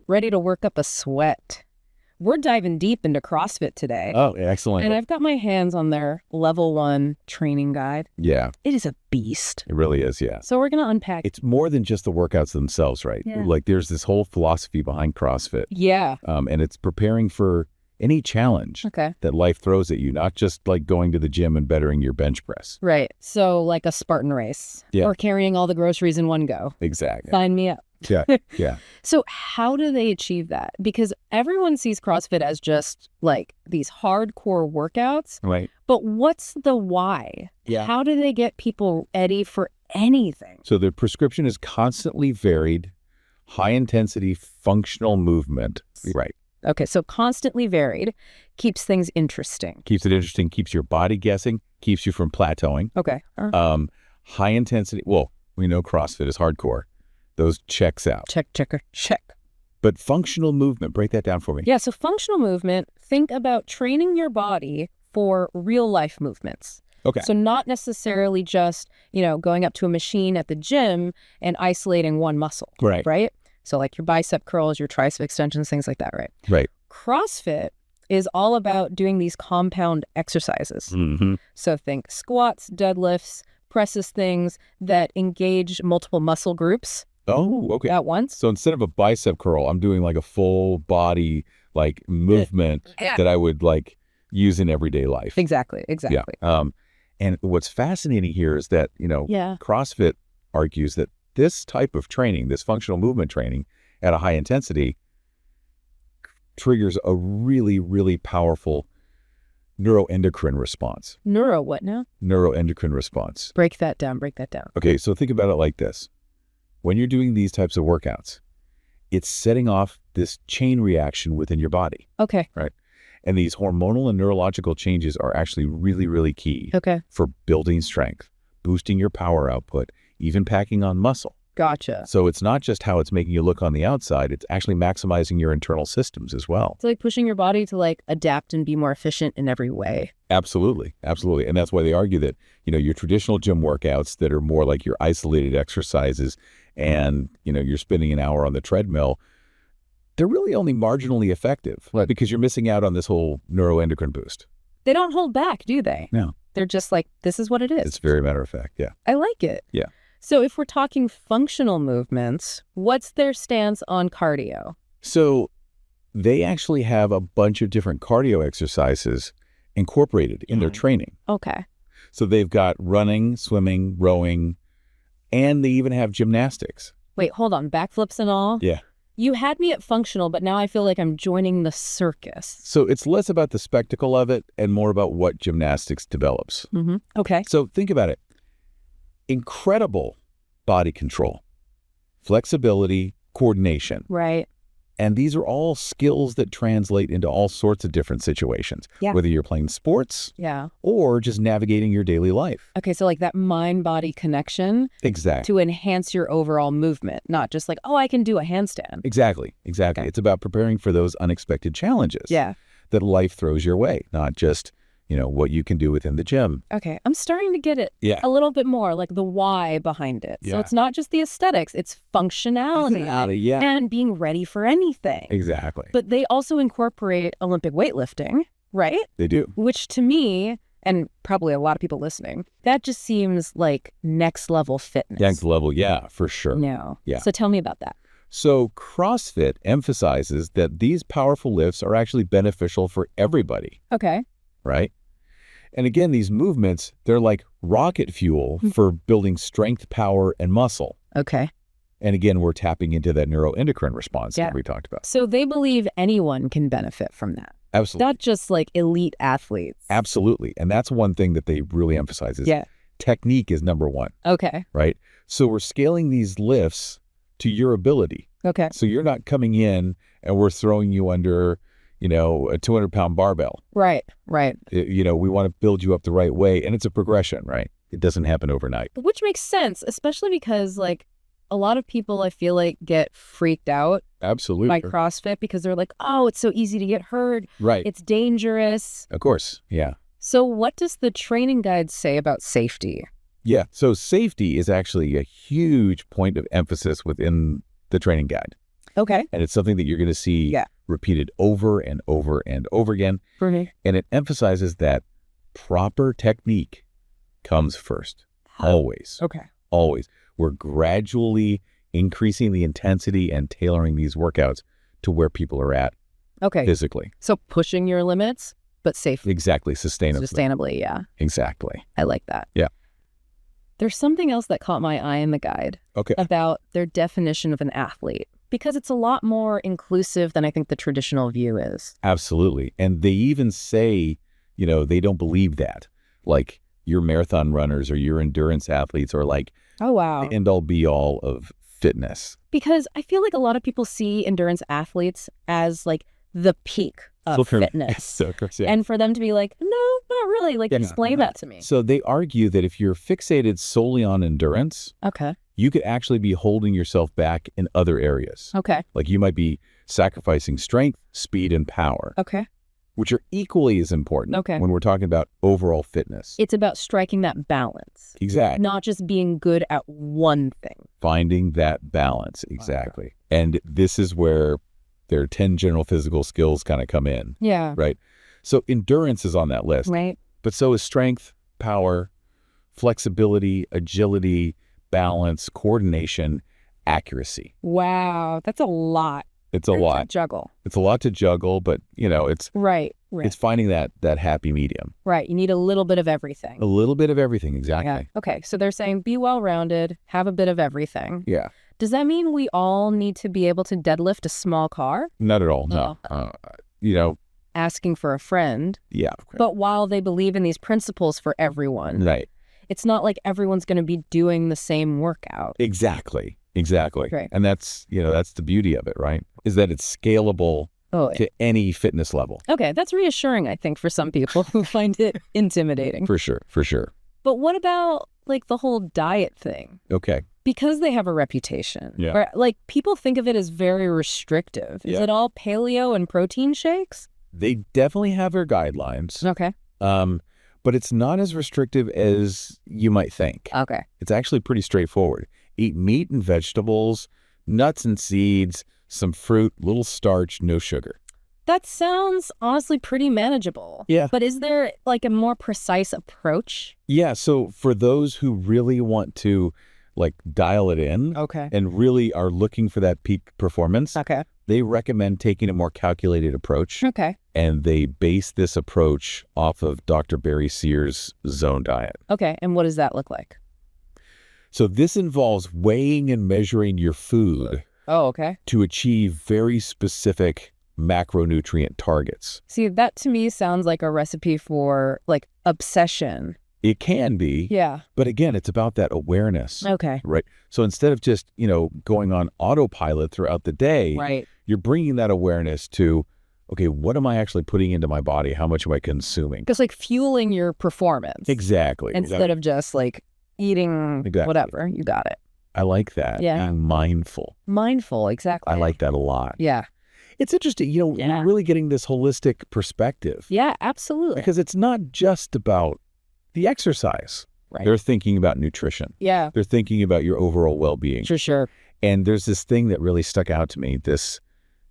ready to work up a sweat. We're diving deep into CrossFit today. Oh, excellent. And I've got my hands on their level 1 training guide. Yeah. It is a beast. It really is, yeah. So we're going to unpack. It's more than just the workouts themselves, right? Yeah. Like there's this whole philosophy behind CrossFit. Yeah. And it's preparing for any challenge that life throws at you, not just like going to the gym and bettering your bench press. Right. So like a Spartan race or carrying all the groceries in one go. Exactly. Sign me up. Yeah. Yeah. So how do they achieve that? Because everyone sees CrossFit as just like these hardcore workouts. Right. But what's the why? Yeah. How do they get people ready for anything? So the prescription is constantly varied, high intensity functional movement. Right. Okay. So constantly varied keeps things interesting. Keeps it interesting, keeps your body guessing, keeps you from plateauing. Okay. High intensity. Well, we know CrossFit is hardcore. Those checks out. Check. But functional movement, break that down for me. Yeah, so functional movement, think about training your body for real life movements. Okay. So not necessarily just, going up to a machine at the gym and isolating one muscle. Right. Right? So like your bicep curls, your tricep extensions, things like that, right? Right. CrossFit is all about doing these compound exercises. Mm-hmm. So think squats, deadlifts, presses, things that engage multiple muscle groups. Oh, okay. At once. So instead of a bicep curl, I'm doing like a full body like movement that I would like use in everyday life. Exactly. Yeah. And what's fascinating here is that, CrossFit argues that this type of training, this functional movement training at a high intensity triggers a really, really powerful neuroendocrine response. Neuro what now? Neuroendocrine response. Break that down. Okay, so think about it like this. When you're doing these types of workouts, it's setting off this chain reaction within your body. Okay. Right. And these hormonal and neurological changes are actually really, really key for building strength, boosting your power output, even packing on muscle. Gotcha. So it's not just how it's making you look on the outside, it's actually maximizing your internal systems as well. It's like pushing your body to like adapt and be more efficient in every way. Absolutely. Absolutely. And that's why they argue that, your traditional gym workouts that are more like your isolated exercises and, you're spending an hour on the treadmill, they're really only marginally effective because you're missing out on this whole neuroendocrine boost. They don't hold back, do they? No. They're just like, this is what it is. It's very matter of fact. Yeah. I like it. Yeah. So if we're talking functional movements, what's their stance on cardio? So they actually have a bunch of different cardio exercises incorporated in their training. Okay. So they've got running, swimming, rowing, and they even have gymnastics. Wait, hold on. Backflips and all? Yeah. You had me at functional, but now I feel like I'm joining the circus. So it's less about the spectacle of it and more about what gymnastics develops. Mm-hmm. Okay. So think about it. Incredible body control, flexibility, coordination. Right. And these are all skills that translate into all sorts of different situations, whether you're playing sports or just navigating your daily life. Okay, so like that mind-body connection to enhance your overall movement, not just like, I can do a handstand. Exactly. Okay. It's about preparing for those unexpected challenges that life throws your way, not just what you can do within the gym. Okay, I'm starting to get it a little bit more, like the why behind it. So it's not just the aesthetics, it's functionality and being ready for anything. Exactly. But they also incorporate Olympic weightlifting, right? They do. Which to me, and probably a lot of people listening, that just seems like next level fitness. Next level, yeah, for sure. No. Yeah. So tell me about that. So CrossFit emphasizes that these powerful lifts are actually beneficial for everybody. Okay. Right? And again, these movements, they're like rocket fuel for building strength, power, and muscle. Okay. And again, we're tapping into that neuroendocrine response that we talked about. So they believe anyone can benefit from that. Absolutely. Not just like elite athletes. Absolutely. And that's one thing that they really emphasize is technique is number one. Okay. Right? So we're scaling these lifts to your ability. Okay. So you're not coming in and we're throwing you under a 200-pound barbell. Right. We want to build you up the right way. And it's a progression, right? It doesn't happen overnight. Which makes sense, especially because like a lot of people I feel like get freaked out Absolutely. by CrossFit because they're like, it's so easy to get hurt. Right. It's dangerous. Of course. Yeah. So what does the training guide say about safety? Yeah. So safety is actually a huge point of emphasis within the training guide. Okay. And it's something that you're going to see repeated over and over and over again. And it emphasizes that proper technique comes first. Always. Okay. Always. We're gradually increasing the intensity and tailoring these workouts to where people are at physically. So pushing your limits, but safely. Exactly. Sustainably. Yeah. Exactly. I like that. Yeah. There's something else that caught my eye in the guide about their definition of an athlete, because it's a lot more inclusive than I think the traditional view is. Absolutely. And they even say, they don't believe that. Like your marathon runners or your endurance athletes are like, the end all be all of fitness. Because I feel like a lot of people see endurance athletes as like the peak of fitness. And for them to be like, no, not really. Like, explain that to me. So they argue that if you're fixated solely on endurance, you could actually be holding yourself back in other areas. Like you might be sacrificing strength, speed, and power. Which are equally as important when we're talking about overall fitness. It's about striking that balance. Exactly. Not just being good at one thing. Finding that balance. Exactly. And this is where their 10 general physical skills kind of come in. Yeah. Right. So endurance is on that list. Right. But so is strength, power, flexibility, agility, balance, coordination, accuracy. Wow. That's a lot. It's a lot to juggle. It's a lot to juggle, but it's it's finding that happy medium. Right. You need a little bit of everything. A little bit of everything, exactly. Yeah. Okay. So they're saying be well-rounded, have a bit of everything. Yeah. Does that mean we all need to be able to deadlift a small car? Not at all. No. Asking for a friend. Yeah. But while they believe in these principles for everyone, right? It's not like everyone's going to be doing the same workout. Exactly. Right. And that's the beauty of it, right? Is that it's scalable to any fitness level. Okay, that's reassuring, I think, for some people who find it intimidating. For sure. But what about like the whole diet thing? Okay. Because they have a reputation. Yeah. Where, like, people think of it as very restrictive. Is it all paleo and protein shakes? They definitely have their guidelines. Okay. But it's not as restrictive as you might think. Okay. It's actually pretty straightforward. Eat meat and vegetables, nuts and seeds, some fruit, little starch, no sugar. That sounds honestly pretty manageable. Yeah. But is there like a more precise approach? Yeah. So for those who really want to like dial it in and really are looking for that peak performance, they recommend taking a more calculated approach. And they base this approach off of Dr. Barry Sears' zone diet. Okay. And what does that look like? So this involves weighing and measuring your food to achieve very specific macronutrient targets. See, that to me sounds like a recipe for like obsession. It can be. Yeah. But again, it's about that awareness. Okay. Right. So instead of just, going on autopilot throughout the day, you're bringing that awareness to, okay, what am I actually putting into my body? How much am I consuming? Just like fueling your performance. Exactly. Instead of just like eating whatever. You got it. I like that. Yeah. Being mindful. Mindful, exactly. I like that a lot. Yeah. It's interesting, really getting this holistic perspective. Yeah, absolutely. Because it's not just about the exercise. Right. They're thinking about nutrition. Yeah. They're thinking about your overall well-being. For sure. And there's this thing that really stuck out to me, this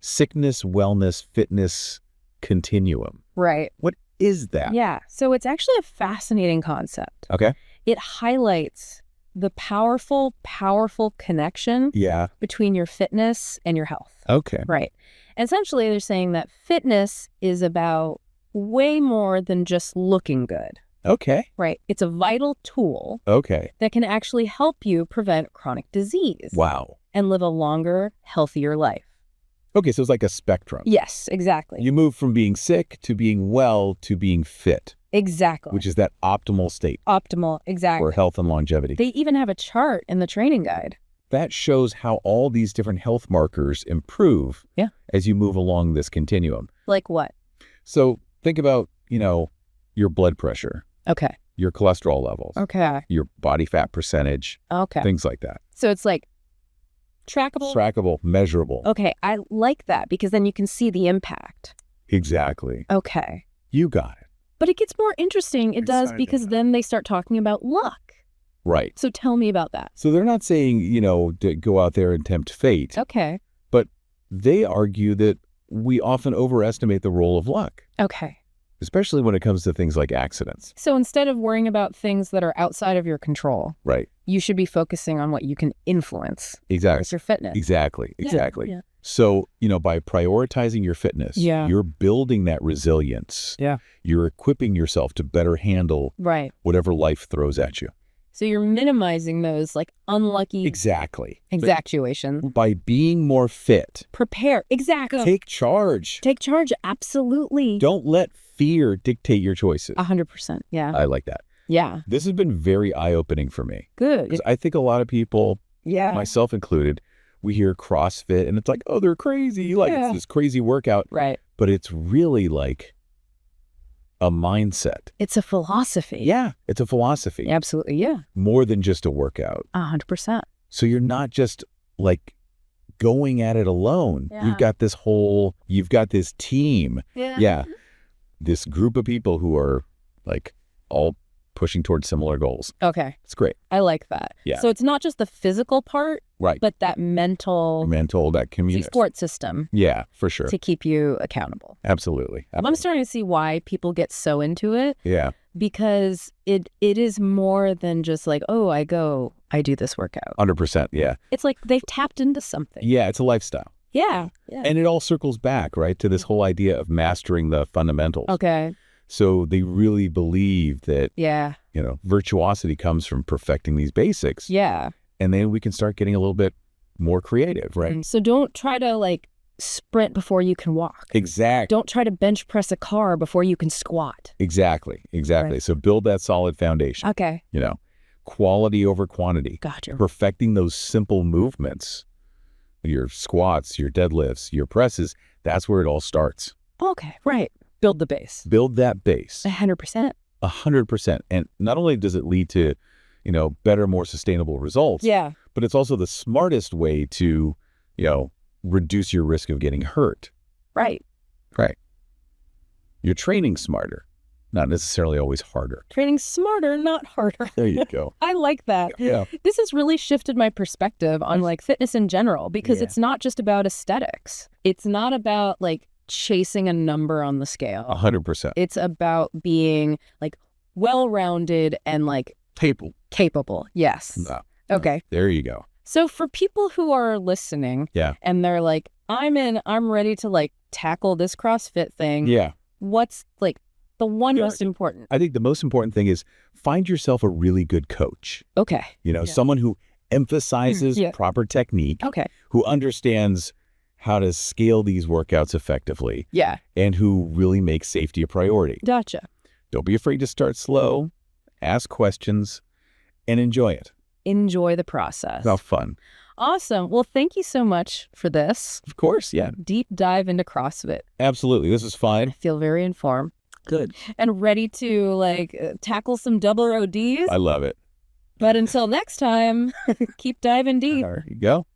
sickness, wellness, fitness continuum. Right. What is that? Yeah. So it's actually a fascinating concept. Okay. It highlights the powerful connection between your fitness and your health. Okay. Right. Essentially, they're saying that fitness is about way more than just looking good. Okay. Right. It's a vital tool that can actually help you prevent chronic disease. Wow. And live a longer, healthier life. Okay, so it's like a spectrum. Yes, exactly. You move from being sick to being well to being fit. Exactly. Which is that optimal state. Optimal, exactly. For health and longevity. They even have a chart in the training guide. That shows how all these different health markers improve as you move along this continuum. Like what? So think about, your blood pressure. Okay. Your cholesterol levels. Okay. Your body fat percentage. Okay. Things like that. So it's like trackable? Trackable, measurable. Okay. I like that because then you can see the impact. Exactly. Okay. You got it. But it gets more interesting. It does because then they start talking about luck. Right. So tell me about that. So they're not saying, to go out there and tempt fate. Okay. But they argue that we often overestimate the role of luck. Okay. Especially when it comes to things like accidents. So instead of worrying about things that are outside of your control, right, you should be focusing on what you can influence. Exactly. With your fitness. Exactly. Yeah. So, by prioritizing your fitness, you're building that resilience. Yeah. You're equipping yourself to better handle whatever life throws at you. So you're minimizing those like unlucky exactuations. By being more fit. Prepare. Exactly. Take charge. Take charge. Absolutely. Don't let fear dictate your choices. 100%. Yeah. I like that. Yeah. This has been very eye-opening for me. Good. Because I think a lot of people, myself included, we hear CrossFit and it's like, oh, they're crazy. Like it's this crazy workout. Right. But it's really like a mindset. It's a philosophy. Yeah. It's a philosophy. Absolutely. Yeah. More than just a workout. 100%. So you're not just like going at it alone. Yeah. You've got this team. Yeah. This group of people who are like all pushing towards similar goals. Okay. It's great. I like that. Yeah. So it's not just the physical part, but that mental, that community support system. Yeah, for sure. To keep you accountable. Absolutely. I'm starting to see why people get so into it. Yeah. Because it is more than just like, oh, I do this workout. 100%. Yeah. It's like they've tapped into something. Yeah, it's a lifestyle. Yeah. And it all circles back, right, to this whole idea of mastering the fundamentals. Okay. So they really believe that, virtuosity comes from perfecting these basics. Yeah. And then we can start getting a little bit more creative, right? So don't try to like sprint before you can walk. Exactly. Don't try to bench press a car before you can squat. Exactly. Right. So build that solid foundation. Okay. Quality over quantity. Gotcha. Perfecting those simple movements. Your squats, your deadlifts, your presses, that's where it all starts. Okay, right. Build the base. Build that base. 100%. 100%. And not only does it lead to, better, more sustainable results, but it's also the smartest way to, reduce your risk of getting hurt. Right. You're training smarter, not necessarily always harder. Training smarter, not harder. There you go. I like that. Yeah. This has really shifted my perspective on like fitness in general, because it's not just about aesthetics. It's not about like chasing a number on the scale. 100%. It's about being like well-rounded and like capable. Yes. No. Okay. There you go. So for people who are listening and they're like, I'm ready to like tackle this CrossFit thing. Yeah. What's like the one most important? I think the most important thing is find yourself a really good coach. Okay. Someone who emphasizes proper technique. Okay. Who understands how to scale these workouts effectively. Yeah. And who really makes safety a priority. Gotcha. Don't be afraid to start slow, ask questions, and enjoy it. Enjoy the process. Have fun. Awesome. Well, thank you so much for this. Of course, yeah. Deep dive into CrossFit. Absolutely. This is fun. I feel very informed. Good. And ready to like tackle some double ODs. I love it. But until next time, keep diving deep. There you go.